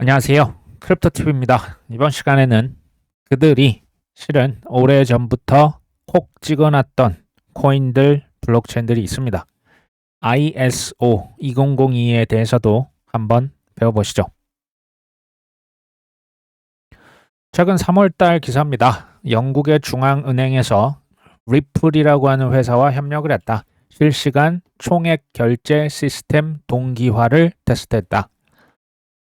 안녕하세요. 크립토TV입니다. 이번 시간에는 그들이 실은 오래전부터 콕 찍어놨던 코인들, 블록체인들이 있습니다. ISO 2002에 대해서도 한번 배워보시죠. 최근 3월달 기사입니다. 영국의 중앙은행에서 리플이라고 하는 회사와 협력을 했다. 실시간 총액 결제 시스템 동기화를 테스트했다.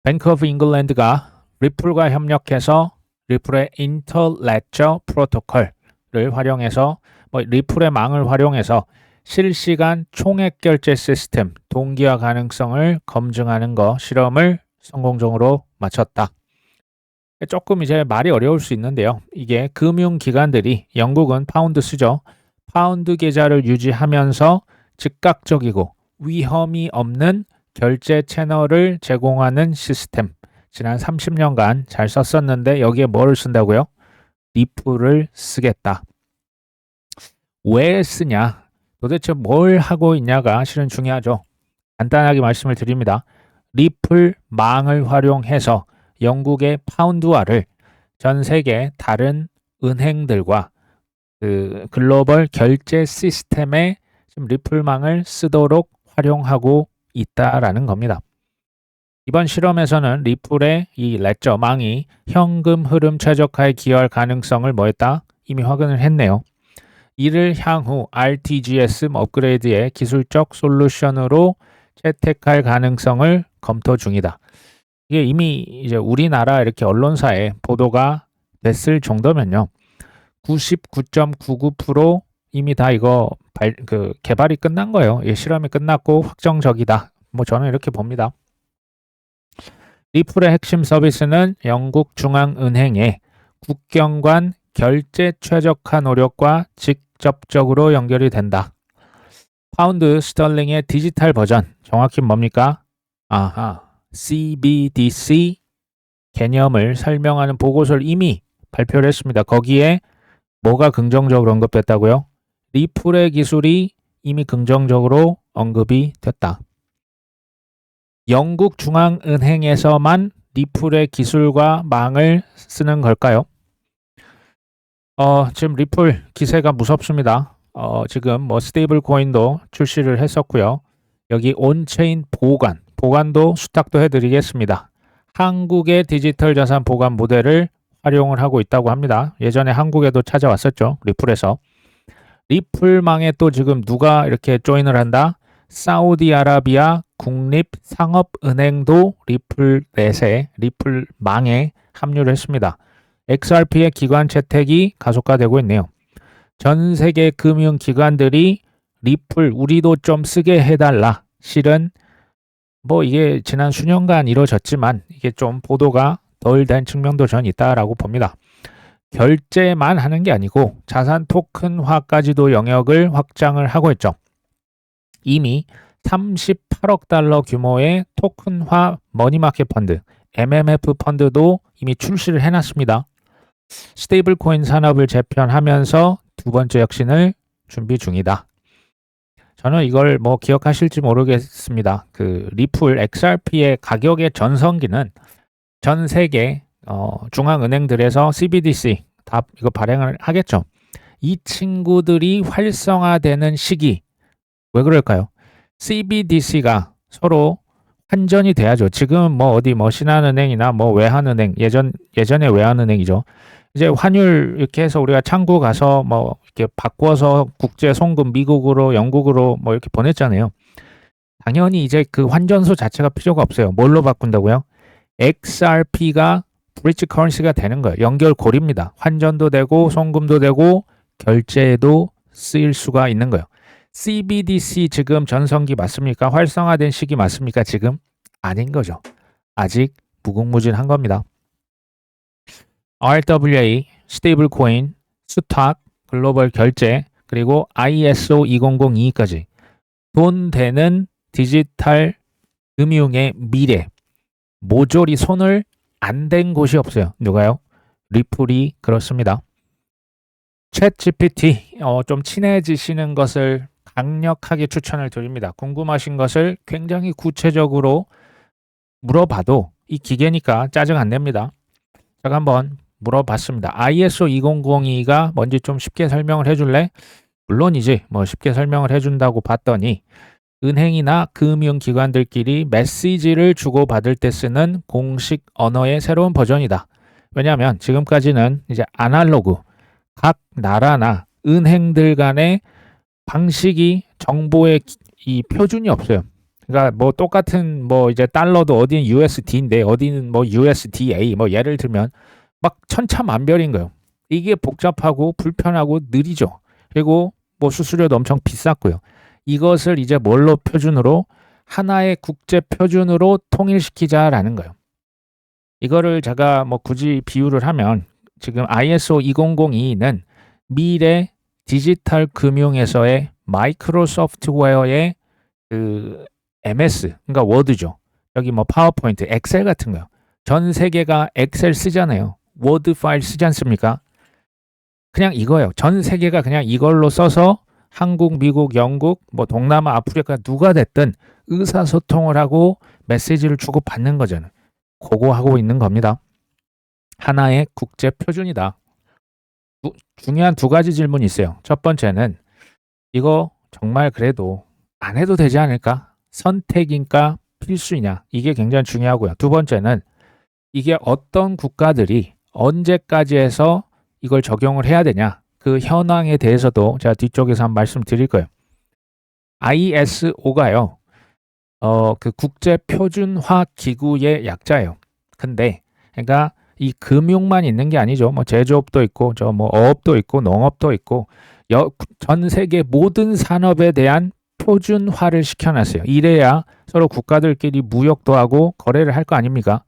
뱅크 오브 잉글랜드가 리플과 협력해서 리플의 인터레저 프로토콜을 활용해서 리플의 망을 활용해서 실시간 총액 결제 시스템 동기화 가능성을 검증하는 거 실험을 성공적으로 마쳤다. 조금 이제 말이 어려울 수 있는데요. 이게 금융기관들이 영국은 파운드 쓰죠. 파운드 계좌를 유지하면서 즉각적이고 위험이 없는 결제 채널을 제공하는 시스템. 지난 30년간 잘 썼었는데 여기에 뭐를 쓴다고요? 리플을 쓰겠다. 왜 쓰냐? 도대체 뭘 하고 있냐가 실은 중요하죠. 간단하게 말씀을 드립니다. 리플 망을 활용해서 영국의 파운드화를 전 세계 다른 은행들과 그 글로벌 결제 시스템에 지금 리플망을 쓰도록 활용하고 있다라는 겁니다. 이번 실험에서는 리플의 이 레저망이 현금 흐름 최적화에 기여할 가능성을 뭐했다? 이미 확인을 했네요. 이를 향후 RTGS 업그레이드의 기술적 솔루션으로 채택할 가능성을 검토 중이다. 이게 이미 이제 우리나라 이렇게 언론사에 보도가 됐을 정도면요. 99.99% 이미 다 이거 개발이 끝난 거예요. 이 실험이 끝났고 확정적이다. 뭐 저는 이렇게 봅니다. 리플의 핵심 서비스는 영국 중앙은행의 국경간 결제 최적화 노력과 직접적으로 연결이 된다. 파운드 스털링의 디지털 버전, 정확히 뭡니까? CBDC 개념을 설명하는 보고서를 이미 발표를 했습니다. 거기에 뭐가 긍정적으로 언급됐다고요? 리플의 기술이 이미 긍정적으로 언급이 됐다. 영국 중앙은행에서만 리플의 기술과 망을 쓰는 걸까요? 지금 리플 기세가 무섭습니다. 지금 뭐 스테이블 코인도 출시를 했었고요. 여기 온체인 보관도 수탁도 해드리겠습니다. 한국의 디지털 자산 보관 모델을 활용을 하고 있다고 합니다. 예전에 한국에도 찾아왔었죠. 리플에서. 리플망에 또 지금 누가 이렇게 조인을 한다? 사우디아라비아 국립상업은행도 리플넷에 리플망에 합류를 했습니다. XRP의 기관 채택이 가속화되고 있네요. 전 세계 금융기관들이 리플 우리도 좀 쓰게 해달라. 실은 뭐 이게 지난 수년간 이루어졌지만 이게 좀 보도가 덜 된 측면도 전 있다라고 봅니다. 결제만 하는 게 아니고 자산 토큰화까지도 영역을 확장을 하고 있죠. 이미 38억 달러 규모의 토큰화 머니마켓 펀드, MMF 펀드도 이미 출시를 해놨습니다. 스테이블 코인 산업을 재편하면서 두 번째 혁신을 준비 중이다. 저는 이걸 뭐 기억하실지 모르겠습니다. 그 리플 XRP의 가격의 전성기는 전 세계 중앙은행들에서 CBDC 다 이거 발행을 하겠죠. 이 친구들이 활성화되는 시기 왜 그럴까요? CBDC가 서로 환전이 돼야죠. 지금 뭐 어디 뭐 신한은행이나 뭐 외환은행 예전에 외환은행이죠. 이제 환율 이렇게 해서 우리가 창구 가서 뭐 이렇게 바꿔서 국제 송금 미국으로 영국으로 뭐 이렇게 보냈잖아요. 당연히 이제 그 환전소 자체가 필요가 없어요. 뭘로 바꾼다고요? XRP가 브릿지 커런시가 되는 거예요. 연결고리입니다. 환전도 되고 송금도 되고 결제에도 쓰일 수가 있는 거예요. CBDC 지금 전성기 맞습니까? 활성화된 시기 맞습니까? 지금 아닌 거죠. 아직 무궁무진한 겁니다. RWA, 스테이블 코인, 수탁, 글로벌 결제, 그리고 ISO 2002까지 돈 되는 디지털 금융의 미래, 모조리 손을 안 댄 곳이 없어요. 누가요? 리플이 그렇습니다. 챗 GPT 좀 친해지시는 것을 강력하게 추천을 드립니다. 궁금하신 것을 굉장히 구체적으로 물어봐도 이 기계니까 짜증 안 냅니다. 제가 한번 물어봤습니다. ISO 2002가 뭔지 좀 쉽게 설명을 해줄래? 물론이지. 뭐 쉽게 설명을 해준다고 봤더니 은행이나 금융기관들끼리 메시지를 주고받을 때 쓰는 공식 언어의 새로운 버전이다. 왜냐하면 지금까지는 이제 아날로그, 각 나라나 은행들 간의 방식이 정보의 이 표준이 없어요. 그러니까 뭐 똑같은 뭐 이제 달러도 어디는 USD인데 어디는 뭐 USDA 뭐 예를 들면 막 천차만별인 거예요. 이게 복잡하고 불편하고 느리죠. 그리고 뭐 수수료도 엄청 비쌌고요. 이것을 이제 뭘로 표준으로 하나의 국제 표준으로 통일시키자라는 거예요. 이거를 제가 뭐 굳이 비유를 하면 지금 ISO 2002는 미래 디지털 금융에서의 마이크로 소프트웨어의 그 MS, 그러니까 워드죠. 여기 뭐 파워포인트, 엑셀 같은 거요. 전 세계가 엑셀 쓰잖아요. 워드 파일 쓰지 않습니까? 그냥 이거예요. 전 세계가 그냥 이걸로 써서 한국, 미국, 영국, 뭐 동남아, 아프리카 누가 됐든 의사소통을 하고 메시지를 주고받는 거잖아요. 그거 하고 있는 겁니다. 하나의 국제 표준이다. 중요한 두 가지 질문이 있어요. 첫 번째는 이거 정말 그래도 안 해도 되지 않을까? 선택인가 필수이냐? 이게 굉장히 중요하고요. 두 번째는 이게 어떤 국가들이 언제까지 해서 이걸 적용을 해야 되냐? 그 현황에 대해서도 제가 뒤쪽에서 한번 말씀드릴 거예요. ISO가요. 그 국제 표준화 기구의 약자예요. 근데 그러니까 이 금융만 있는 게 아니죠. 뭐 제조업도 있고 저 뭐 어업도 있고 농업도 있고 전 세계 모든 산업에 대한 표준화를 시켜놨어요. 이래야 서로 국가들끼리 무역도 하고 거래를 할 거 아닙니까?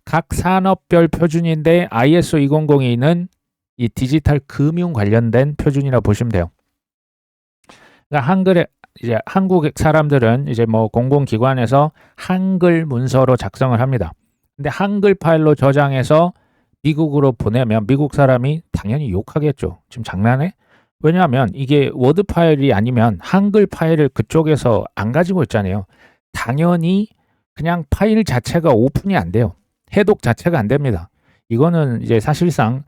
각 산업별 표준인데 ISO 2002는 이 디지털 금융 관련된 표준이라 보시면 돼요. 그러니까 한글에 이제 한국 사람들은 이제 뭐 공공기관에서 한글 문서로 작성을 합니다. 근데 한글 파일로 저장해서 미국으로 보내면 미국 사람이 당연히 욕하겠죠. 지금 장난해? 왜냐하면 이게 워드 파일이 아니면 한글 파일을 그쪽에서 안 가지고 있잖아요. 당연히 그냥 파일 자체가 오픈이 안 돼요. 해독 자체가 안 됩니다. 이거는 이제 사실상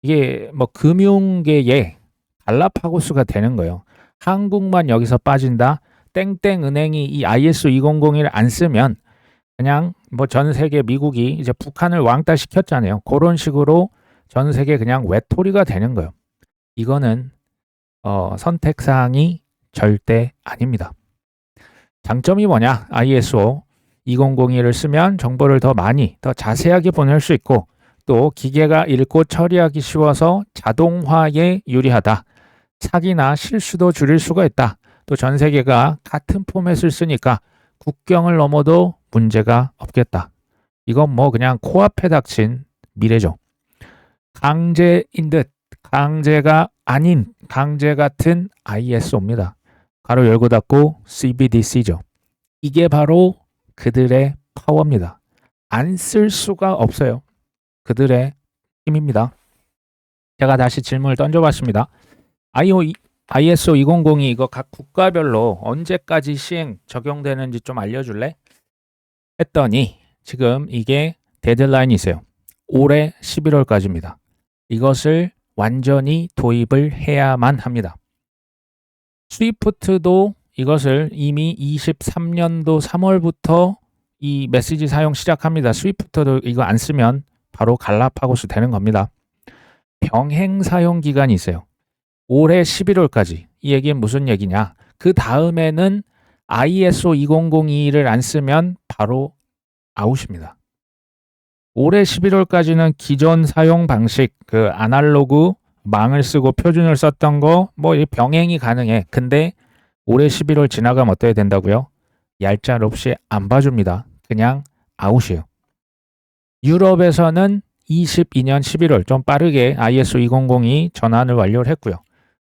이게 뭐 금융계의 갈라파고스가 되는 거예요. 한국만 여기서 빠진다. 땡땡 은행이 이 ISO 2001을 안 쓰면 그냥 뭐 전 세계 미국이 이제 북한을 왕따 시켰잖아요. 그런 식으로 전 세계 그냥 외톨이가 되는 거예요. 이거는 선택사항이 절대 아닙니다. 장점이 뭐냐? ISO 2001을 쓰면 정보를 더 많이, 더 자세하게 보낼 수 있고 또 기계가 읽고 처리하기 쉬워서 자동화에 유리하다. 사기나 실수도 줄일 수가 있다. 또 전 세계가 같은 포맷을 쓰니까 국경을 넘어도 문제가 없겠다. 이건 뭐 그냥 코앞에 닥친 미래죠. 강제인 듯 강제가 아닌 강제 같은 ISO입니다. 가로 열고 닫고 CBDC죠. 이게 바로 그들의 파워입니다. 안 쓸 수가 없어요. 그들의 힘입니다. 제가 다시 질문을 던져봤습니다. ISO 2002 이거 각 국가별로 언제까지 시행 적용되는지 좀 알려줄래? 했더니 지금 이게 데드라인이 있어요. 올해 11월까지입니다. 이것을 완전히 도입을 해야만 합니다. 스위프트도 이것을 이미 23년도 3월부터 이 메시지 사용 시작합니다. 스위프트도 이거 안 쓰면 바로 갈라파고스 되는 겁니다. 병행 사용 기간이 있어요. 올해 11월까지. 이 얘기는 무슨 얘기냐? 그 다음에는 ISO 2002를 안 쓰면 바로 아웃입니다. 올해 11월까지는 기존 사용 방식, 그 아날로그 망을 쓰고 표준을 썼던 거 뭐 병행이 가능해. 근데 올해 11월 지나가면 어떻게 된다고요? 얄짤없이 안 봐줍니다. 그냥 아웃이에요. 유럽에서는 22년 11월 좀 빠르게 ISO 2002 전환을 완료를 했고요.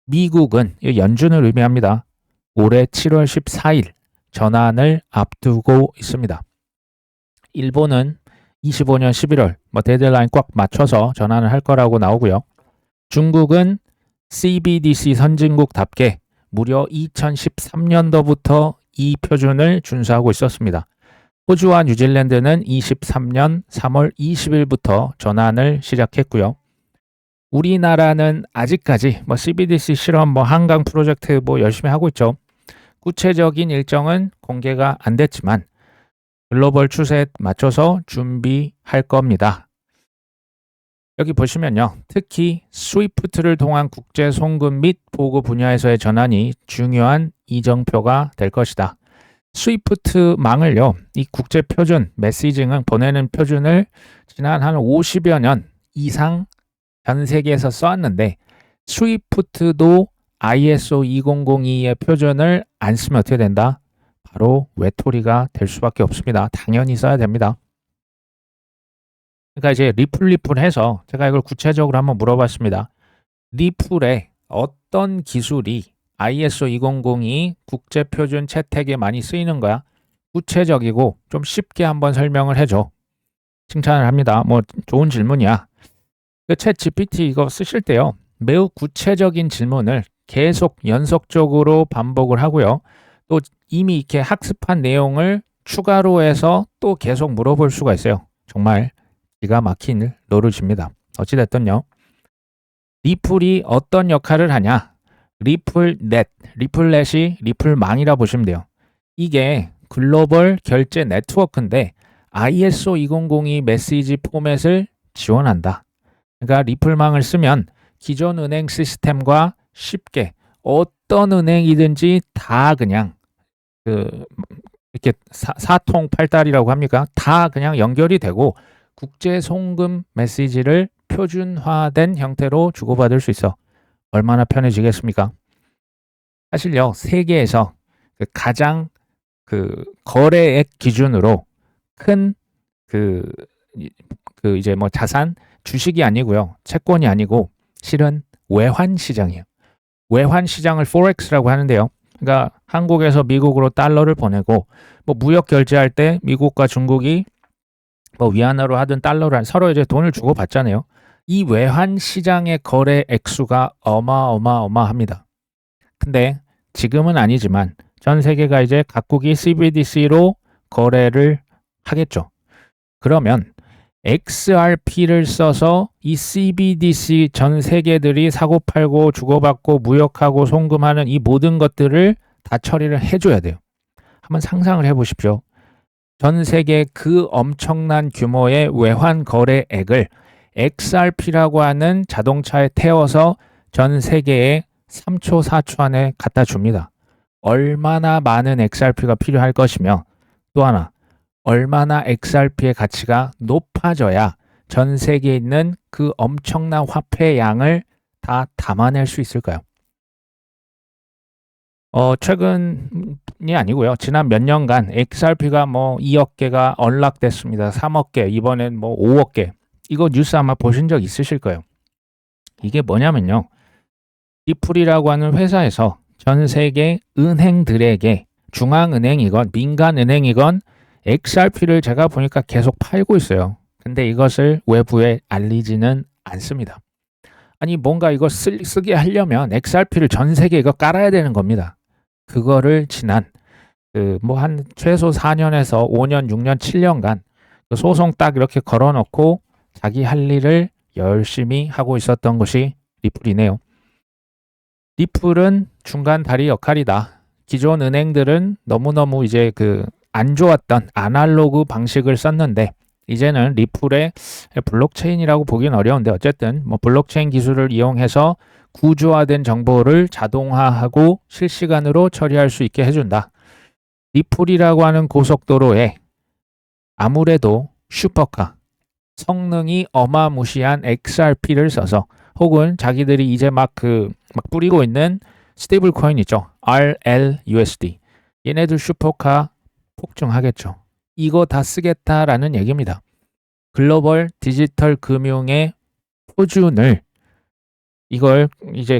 미국은 연준을 의미합니다. 올해 7월 14일 전환을 앞두고 있습니다. 일본은 25년 11월 뭐 데드라인 꽉 맞춰서 전환을 할 거라고 나오고요. 중국은 CBDC 선진국답게 무려 2013년도부터 이 표준을 준수하고 있었습니다. 호주와 뉴질랜드는 23년 3월 20일부터 전환을 시작했고요. 우리나라는 아직까지 CBDC 실험 한강 프로젝트 열심히 하고 있죠. 구체적인 일정은 공개가 안 됐지만 글로벌 추세에 맞춰서 준비할 겁니다. 여기 보시면요. 특히 스위프트를 통한 국제 송금 및 보고 분야에서의 전환이 중요한 이정표가 될 것이다. 스위프트망을요. 이 국제 표준, 메시징을 보내는 표준을 지난 한 50여 년 이상 전 세계에서 써왔는데 스위프트도 ISO 2002의 표준을 안 쓰면 어떻게 된다? 바로 외톨이가 될 수밖에 없습니다. 당연히 써야 됩니다. 그러니까 이제 리플해서 제가 이걸 구체적으로 한번 물어봤습니다. 리플에 어떤 기술이 ISO 2002 국제표준 채택에 많이 쓰이는 거야? 구체적이고 좀 쉽게 한번 설명을 해줘. 칭찬을 합니다. 좋은 질문이야. 그 챗 GPT 이거 쓰실 때요. 매우 구체적인 질문을 계속 연속적으로 반복을 하고요. 또 이미 이렇게 학습한 내용을 추가로 해서 또 계속 물어볼 수가 있어요. 정말 기가 막힌 노릇입니다. 어찌됐든요. 리플이 어떤 역할을 하냐? 리플넷이 리플망이라 보시면 돼요. 이게 글로벌 결제 네트워크인데 ISO 2002 메시지 포맷을 지원한다. 그러니까 리플망을 쓰면 기존 은행 시스템과 쉽게 어떤 은행이든지 다 그냥 이렇게 사통팔달이라고 합니까? 다 그냥 연결이 되고 국제 송금 메시지를 표준화된 형태로 주고받을 수 있어. 얼마나 편해지겠습니까? 사실요, 세계에서 가장 거래액 기준으로 큰 이제 자산, 주식이 아니고요, 채권이 아니고 실은 외환 시장이에요. 외환 시장을 포렉스라고 하는데요. 그러니까 한국에서 미국으로 달러를 보내고 무역 결제할 때 미국과 중국이 위안화로 하든 달러로 서로 이제 돈을 주고 받잖아요. 이 외환 시장의 거래 액수가 어마어마합니다. 근데 지금은 아니지만 전 세계가 이제 각국이 CBDC로 거래를 하겠죠. 그러면 XRP를 써서 이 CBDC 전 세계들이 사고팔고 주고받고 무역하고 송금하는 이 모든 것들을 다 처리를 해줘야 돼요. 한번 상상을 해보십시오. 전 세계 그 엄청난 규모의 외환 거래액을 XRP라고 하는 자동차에 태워서 전 세계에 3초, 4초 안에 갖다 줍니다. 얼마나 많은 XRP가 필요할 것이며 또 하나, 얼마나 XRP의 가치가 높아져야 전 세계에 있는 그 엄청난 화폐 양을 다 담아낼 수 있을까요? 최근이 아니고요. 지난 몇 년간 XRP가 2억 개가 언락됐습니다. 3억 개, 이번엔 5억 개. 이거 뉴스 아마 보신 적 있으실 거예요. 이게 뭐냐면요. 리플이라고 하는 회사에서 전 세계 은행들에게 중앙은행이건 민간은행이건 XRP를 제가 보니까 계속 팔고 있어요. 근데 이것을 외부에 알리지는 않습니다. 아니 뭔가 이거 쓰게 하려면 XRP를 전 세계에 이거 깔아야 되는 겁니다. 그거를 지난 한 최소 4년에서 5년, 6년, 7년간 소송 딱 이렇게 걸어놓고 자기 할 일을 열심히 하고 있었던 것이 리플이네요. 리플은 중간 다리 역할이다. 기존 은행들은 너무너무 이제 안 좋았던 아날로그 방식을 썼는데 이제는 리플의 블록체인이라고 보기는 어려운데 어쨌든 블록체인 기술을 이용해서 구조화된 정보를 자동화하고 실시간으로 처리할 수 있게 해준다. 리플이라고 하는 고속도로에 아무래도 슈퍼카, 성능이 어마무시한 XRP를 써서 혹은 자기들이 이제 막 뿌리고 있는 스테이블 코인 있죠. RLUSD. 얘네들 슈퍼카 폭증하겠죠. 이거 다 쓰겠다라는 얘기입니다. 글로벌 디지털 금융의 표준을 이걸 이제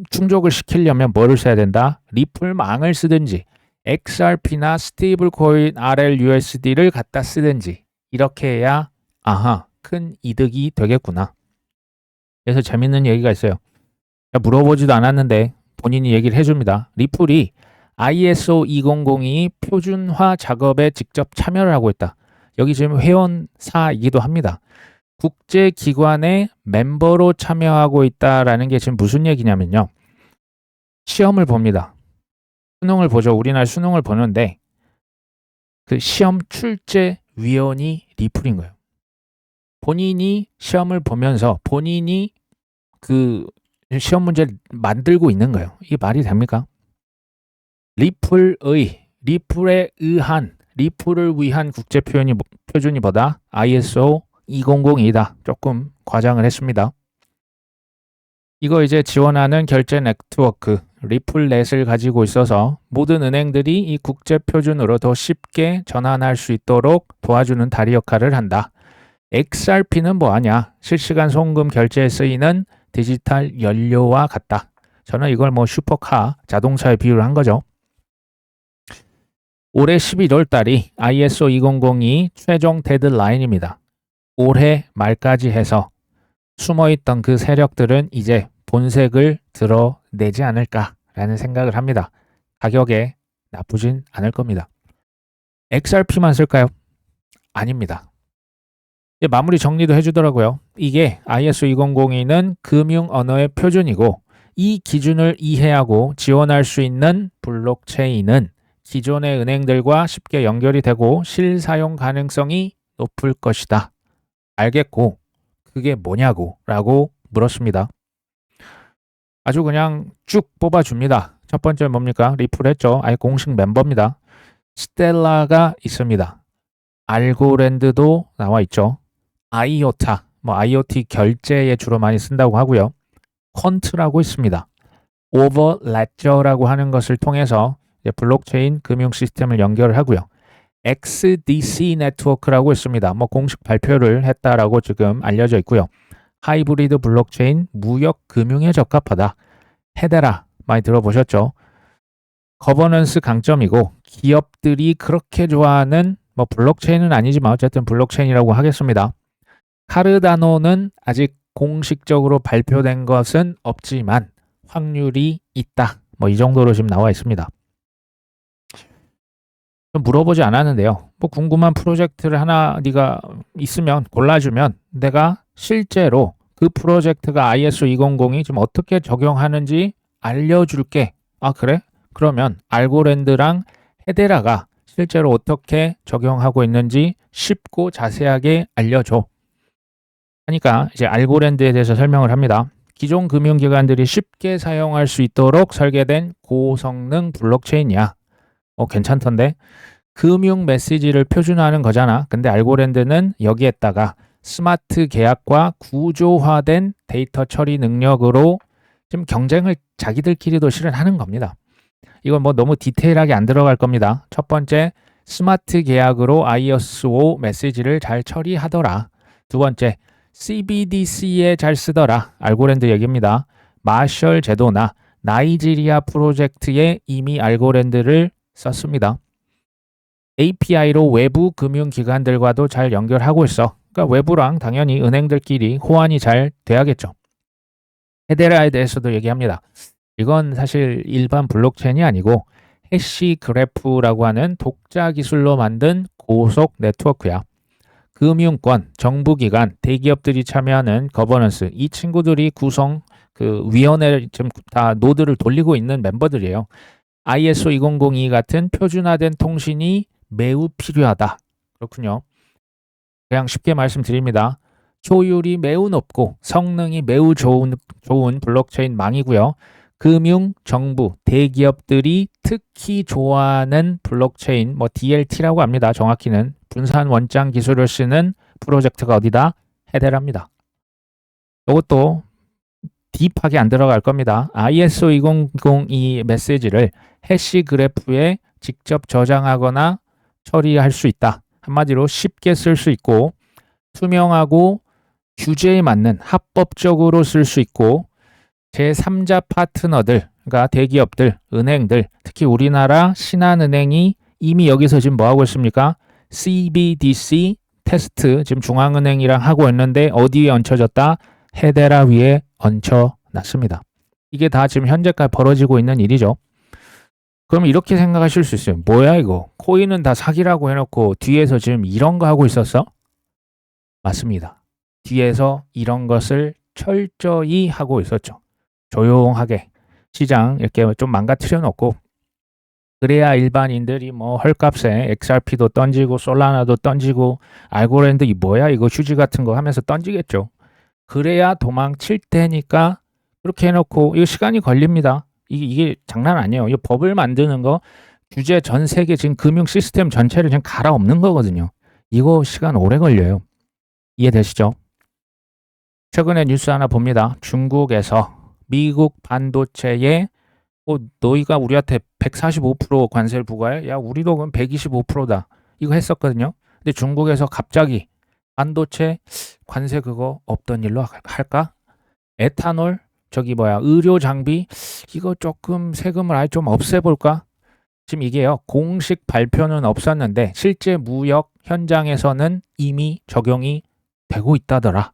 충족을 시키려면 뭐를 써야 된다? 리플망을 쓰든지 XRP나 스테이블 코인 RLUSD를 갖다 쓰든지 이렇게 해야 큰 이득이 되겠구나. 그래서 재밌는 얘기가 있어요. 물어보지도 않았는데 본인이 얘기를 해줍니다. 리플이 ISO 2002 표준화 작업에 직접 참여를 하고 있다. 여기 지금 회원사이기도 합니다. 국제기관의 멤버로 참여하고 있다라는 게 지금 무슨 얘기냐면요. 시험을 봅니다. 수능을 보죠. 우리나라 수능을 보는데 그 시험 출제위원이 리플인 거예요. 본인이 시험을 보면서 본인이 그 시험 문제를 만들고 있는 거예요. 이게 말이 됩니까? 리플에 의한, 리플을 위한 국제 표준이 보다 ISO 2002다. 조금 과장을 했습니다. 이거 이제 지원하는 결제 네트워크 리플넷을 가지고 있어서 모든 은행들이 이 국제 표준으로 더 쉽게 전환할 수 있도록 도와주는 다리 역할을 한다. XRP는 뭐하냐? 실시간 송금 결제에 쓰이는 디지털 연료와 같다. 저는 이걸 뭐 슈퍼카 자동차에 비유를 한 거죠. 올해 11월 달이 ISO 2002 최종 데드라인입니다. 올해 말까지 해서 숨어있던 그 세력들은 이제 본색을 드러내지 않을까라는 생각을 합니다. 가격에 나쁘진 않을 겁니다. XRP만 쓸까요? 아닙니다. 마무리 정리도 해주더라고요. 이게 ISO 2002는 금융 언어의 표준이고 이 기준을 이해하고 지원할 수 있는 블록체인은 기존의 은행들과 쉽게 연결이 되고 실사용 가능성이 높을 것이다. 알겠고 그게 뭐냐고 라고 물었습니다. 아주 그냥 쭉 뽑아줍니다. 첫 번째 뭡니까? 리플 했죠. 아예 공식 멤버입니다. 스텔라가 있습니다. 알고랜드도 나와 있죠. 아이오타, IoT 결제에 주로 많이 쓴다고 하고요. 퀀트라고 있습니다. 오버레저라고 하는 것을 통해서 블록체인 금융 시스템을 연결을 하고요. XDC 네트워크라고 있습니다. 공식 발표를 했다라고 지금 알려져 있고요. 하이브리드 블록체인 무역 금융에 적합하다. 헤데라 많이 들어보셨죠? 거버넌스 강점이고 기업들이 그렇게 좋아하는 블록체인은 아니지만 어쨌든 블록체인이라고 하겠습니다. 카르다노는 아직 공식적으로 발표된 것은 없지만 확률이 있다. 이 정도로 지금 나와 있습니다. 좀 물어보지 않았는데요. 궁금한 프로젝트를 하나 네가 있으면 골라주면 내가 실제로 그 프로젝트가 ISO 2002이 지금 어떻게 적용하는지 알려줄게. 아 그래? 그러면 알고랜드랑 헤데라가 실제로 어떻게 적용하고 있는지 쉽고 자세하게 알려줘. 하니까 이제 알고랜드에 대해서 설명을 합니다. 기존 금융기관들이 쉽게 사용할 수 있도록 설계된 고성능 블록체인이야. 괜찮던데? 금융 메시지를 표준화하는 거잖아. 근데 알고랜드는 여기에다가 스마트 계약과 구조화된 데이터 처리 능력으로 좀 경쟁을 자기들끼리도 실은 하는 겁니다. 이건 너무 디테일하게 안 들어갈 겁니다. 첫 번째, 스마트 계약으로 ISO 메시지를 잘 처리하더라. 두 번째, CBDC에 잘 쓰더라. 알고랜드 얘기입니다. 마셜 제도나 나이지리아 프로젝트에 이미 알고랜드를 썼습니다. API로 외부 금융기관들과도 잘 연결하고 있어. 그러니까 외부랑 당연히 은행들끼리 호환이 잘 돼야겠죠. 헤데라에 대해서도 얘기합니다. 이건 사실 일반 블록체인이 아니고 해시 그래프라고 하는 독자 기술로 만든 고속 네트워크야. 금융권, 정부기관, 대기업들이 참여하는 거버넌스, 이 친구들이 구성 위원회 지금 다 노드를 돌리고 있는 멤버들이에요. ISO 2002 같은 표준화된 통신이 매우 필요하다. 그렇군요. 그냥 쉽게 말씀드립니다. 효율이 매우 높고 성능이 매우 좋은 블록체인 망이고요. 금융, 정부, 대기업들이 특히 좋아하는 블록체인, DLT라고 합니다. 정확히는 분산 원장 기술을 쓰는 프로젝트가 어디다? 헤데라입니다. 이것도 딥하게 안 들어갈 겁니다. ISO 2002 메시지를 해시 그래프에 직접 저장하거나 처리할 수 있다. 한마디로 쉽게 쓸 수 있고 투명하고 규제에 맞는 합법적으로 쓸 수 있고 제3자 파트너들, 그러니까 대기업들, 은행들, 특히 우리나라 신한은행이 이미 여기서 지금 뭐하고 있습니까? CBDC 테스트 지금 중앙은행이랑 하고 있는데 어디에 얹혀졌다? 헤데라 위에 얹혀놨습니다. 이게 다 지금 현재까지 벌어지고 있는 일이죠. 그럼 이렇게 생각하실 수 있어요. 뭐야 이거? 코인은 다 사기라고 해놓고 뒤에서 지금 이런 거 하고 있었어? 맞습니다. 뒤에서 이런 것을 철저히 하고 있었죠. 조용하게 시장 이렇게 좀 망가뜨려 놓고, 그래야 일반인들이 뭐 헐값에 XRP도 던지고 솔라나도 던지고 알고랜드 이 뭐야 이거 휴지 같은 거 하면서 던지겠죠. 그래야 도망칠 테니까 그렇게 해놓고, 이거 시간이 걸립니다. 이게 장난 아니에요. 이 법을 만드는 거, 규제 전 세계 지금 금융 시스템 전체를 지금 갈아엎는 거거든요. 이거 시간 오래 걸려요. 이해되시죠? 최근에 뉴스 하나 봅니다. 중국에서 미국 반도체에 너희가 우리한테 145% 관세를 부과해? 야, 우리도 그럼 125%다. 이거 했었거든요. 근데 중국에서 갑자기 반도체 관세 그거 없던 일로 할까? 에탄올, 저기 뭐야, 의료 장비, 이거 조금 세금을 아예 좀 없애볼까? 지금 이게요, 공식 발표는 없었는데 실제 무역 현장에서는 이미 적용이 되고 있다더라.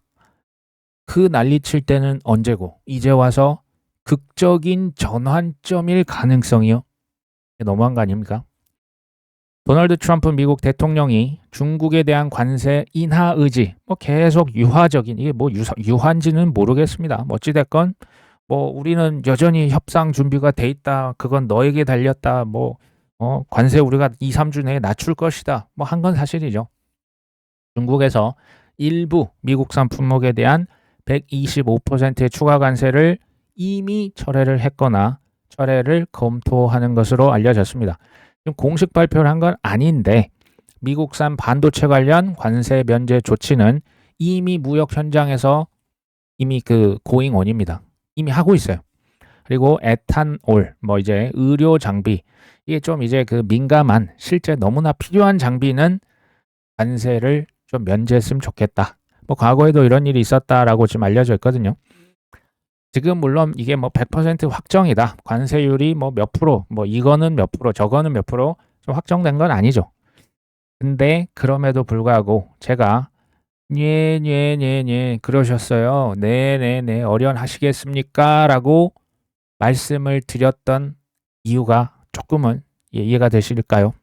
그 난리칠 때는 언제고, 이제 와서 극적인 전환점일 가능성이요. 너무한 거 아닙니까? 도널드 트럼프 미국 대통령이 중국에 대한 관세 인하 의지, 뭐 계속 유화적인, 이게 뭐 유한지는 모르겠습니다. 뭐 어찌됐건 뭐 우리는 여전히 협상 준비가 돼 있다. 그건 너에게 달렸다. 뭐 관세 우리가 2, 3주 내에 낮출 것이다. 뭐 한 건 사실이죠. 중국에서 일부 미국산 품목에 대한 125%의 추가 관세를 이미 철회를 했거나 철회를 검토하는 것으로 알려졌습니다. 공식 발표를 한 건 아닌데 미국산 반도체 관련 관세 면제 조치는 이미 무역 현장에서 이미 그 고잉 온입니다. 이미 하고 있어요. 그리고 에탄올, 뭐 이제 의료 장비, 이게 좀 이제 그 민감한 실제 너무나 필요한 장비는 관세를 좀 면제했으면 좋겠다. 뭐 과거에도 이런 일이 있었다라고 지금 알려져 있거든요. 지금 물론 이게 뭐 100% 확정이다. 관세율이 뭐 몇 프로, 뭐 이거는 몇 프로, 저거는 몇 프로 좀 확정된 건 아니죠. 근데 그럼에도 불구하고 제가 네 그러셨어요. 네네네 어련하시겠습니까? 라고 말씀을 드렸던 이유가 조금은 이해가 되실까요?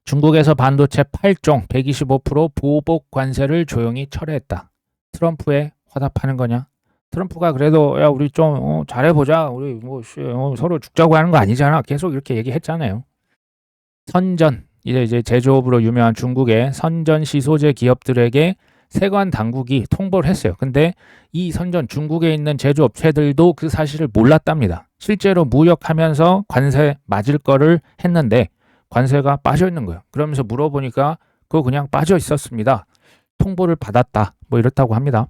중국에서 반도체 8종 125% 보복 관세를 조용히 철회했다. 트럼프에 화답하는 거냐? 트럼프가 그래도 야 우리 좀 잘해보자. 우리 뭐 서로 죽자고 하는 거 아니잖아. 계속 이렇게 얘기했잖아요. 선전, 이제 제조업으로 유명한 중국의 선전 시소재 기업들에게 세관 당국이 통보를 했어요. 근데 이 선전 중국에 있는 제조업체들도 그 사실을 몰랐답니다. 실제로 무역하면서 관세 맞을 거를 했는데 관세가 빠져 있는 거예요. 그러면서 물어보니까 그거 그냥 빠져 있었습니다. 통보를 받았다. 뭐 이렇다고 합니다.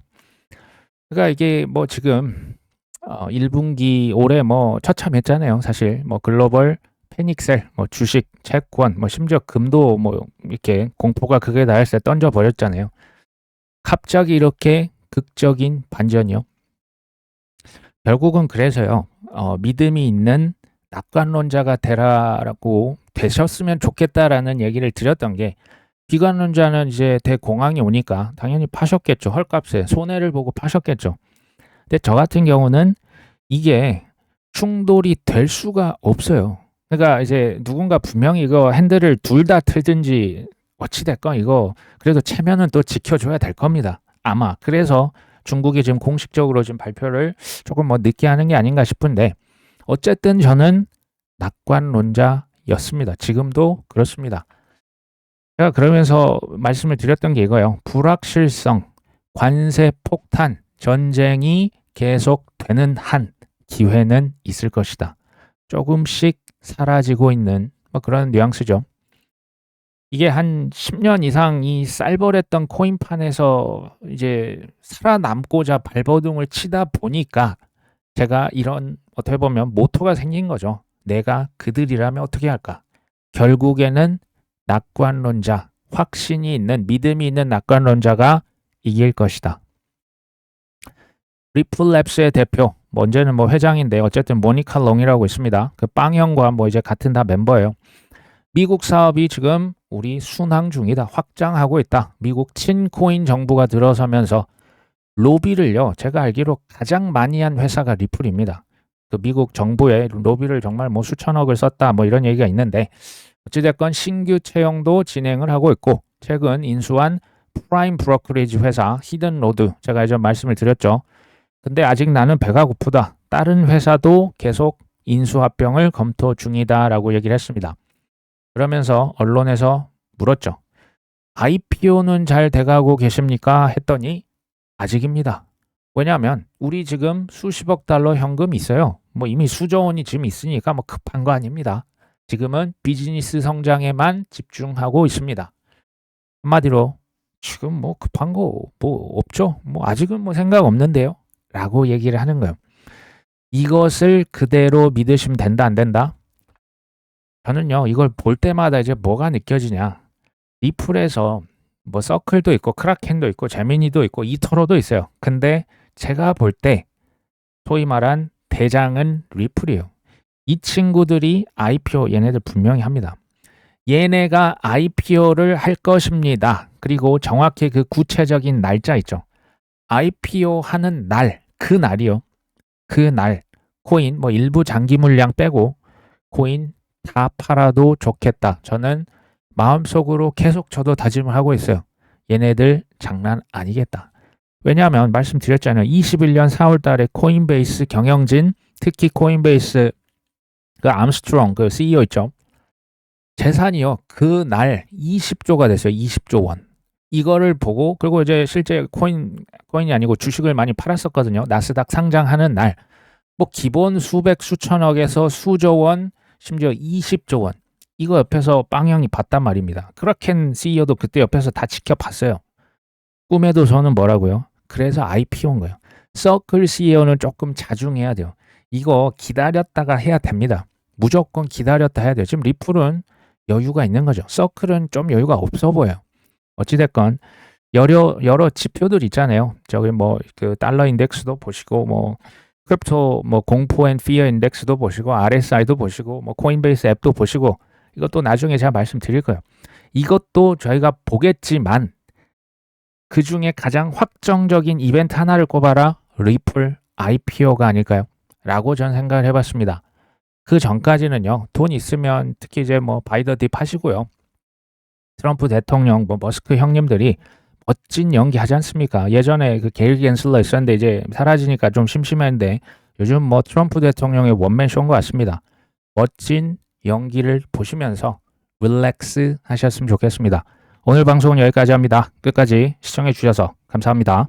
그러니까 이게 뭐 지금 1분기 올해 뭐 처참했잖아요. 사실 뭐 글로벌 패닉셀, 뭐 주식, 채권, 뭐 심지어 금도 뭐 이렇게 공포가 극에 닿을 때 던져 버렸잖아요. 갑자기 이렇게 극적인 반전이요. 결국은 그래서요. 믿음이 있는 낙관론자가 되셨으면 좋겠다라는 얘기를 드렸던 게, 비관론자는 이제 대공황이 오니까 당연히 파셨겠죠. 헐값에 손해를 보고 파셨겠죠. 근데 저 같은 경우는 이게 충돌이 될 수가 없어요. 그러니까 이제 누군가 분명히 이거 핸들을 둘 다 틀든지 어찌됐건 이거 그래도 체면은 또 지켜줘야 될 겁니다. 아마 그래서 중국이 지금 공식적으로 지금 발표를 조금 뭐 늦게 하는 게 아닌가 싶은데, 어쨌든 저는 낙관론자였습니다. 지금도 그렇습니다. 제가 그러면서 말씀을 드렸던 게 이거예요. 불확실성, 관세 폭탄, 전쟁이 계속되는 한 기회는 있을 것이다. 조금씩 사라지고 있는 뭐 그런 뉘앙스죠. 이게 한 10년 이상 이 쌀벌했던 코인판에서 이제 살아남고자 발버둥을 치다 보니까 제가 이런 어떻게 보면 모토가 생긴 거죠. 내가 그들이라면 어떻게 할까? 결국에는 낙관론자, 확신이 있는, 믿음이 있는 낙관론자가 이길 것이다. 리플랩스의 대표, 언제는 뭐 회장인데 어쨌든 모니카 롱이라고 있습니다. 그 빵형과 뭐 이제 같은 다 멤버예요. 미국 사업이 지금 우리 순항 중이다. 확장하고 있다. 미국 친코인 정부가 들어서면서 로비를요. 제가 알기로 가장 많이 한 회사가 리플입니다. 그 미국 정부의 로비를 정말 뭐 수천억을 썼다 뭐 이런 얘기가 있는데 어찌됐건 신규 채용도 진행을 하고 있고 최근 인수한 프라임 브로커리지 회사 히든로드 제가 예전 말씀을 드렸죠. 근데 아직 나는 배가 고프다. 다른 회사도 계속 인수합병을 검토 중이다라고 얘기를 했습니다. 그러면서 언론에서 물었죠. IPO는 잘 돼가고 계십니까? 했더니 아직입니다. 왜냐하면 우리 지금 수십억 달러 현금 있어요. 뭐 이미 수조 원이 지금 있으니까 뭐 급한 거 아닙니다. 지금은 비즈니스 성장에만 집중하고 있습니다. 한마디로 지금 뭐 급한 거 뭐 없죠. 뭐 아직은 뭐 생각 없는데요. 라고 얘기를 하는 거예요. 이것을 그대로 믿으시면 된다 안 된다? 저는요 이걸 볼 때마다 이제 뭐가 느껴지냐. 리플에서 뭐 서클도 있고 크라켄도 있고 제미니도 있고 이터로도 있어요. 근데 제가 볼 때 소위 말한 대장은 리플이에요. 이 친구들이 IPO 얘네들 분명히 합니다. 얘네가 IPO를 할 것입니다. 그리고 정확히 그 구체적인 날짜 있죠. IPO 하는 날, 그 날이요. 그 날 코인 뭐 일부 장기 물량 빼고 코인 다 팔아도 좋겠다. 저는 마음속으로 계속 저도 다짐을 하고 있어요. 얘네들 장난 아니겠다. 왜냐하면 말씀드렸잖아요. 21년 4월 달에 코인베이스 경영진, 특히 코인베이스 그 암스트롱 그 CEO 있죠. 재산이요. 그 날 20조가 됐어요. 20조 원. 이거를 보고 그리고 이제 실제 코인이 아니고 주식을 많이 팔았었거든요. 나스닥 상장하는 날. 뭐 기본 수백 수천억에서 수조 원, 심지어 20조 원. 이거 옆에서 빵형이 봤단 말입니다. 크라켄 CEO도 그때 옆에서 다 지켜봤어요. 꿈에도 저는 뭐라고요? 그래서 IPO인 거예요. 서클 CEO는 조금 자중해야 돼요. 이거 기다렸다가 해야 됩니다. 무조건 기다렸다 해야 돼요. 지금 리플은 여유가 있는 거죠. 서클은 좀 여유가 없어 보여요. 어찌됐건 여러 지표들 있잖아요. 저기 뭐 그 달러 인덱스도 보시고 뭐 크립토 뭐 공포 앤 피어 인덱스도 보시고 RSI도 보시고 뭐 코인베이스 앱도 보시고 이것도 나중에 제가 말씀드릴 거예요. 이것도 저희가 보겠지만 그 중에 가장 확정적인 이벤트 하나를 꼽아라. 리플 IPO가 아닐까요? 라고 전 생각을 해봤습니다. 그 전까지는요. 돈 있으면 특히 이제 뭐 바이더 딥 하시고요. 트럼프 대통령 뭐 머스크 형님들이 멋진 연기 하지 않습니까? 예전에 그 게일 겐슬러 있었는데 이제 사라지니까 좀 심심했는데 요즘 뭐 트럼프 대통령의 원맨 쇼인 것 같습니다. 멋진 연기를 보시면서 릴렉스 하셨으면 좋겠습니다. 오늘 방송은 여기까지 합니다. 끝까지 시청해 주셔서 감사합니다.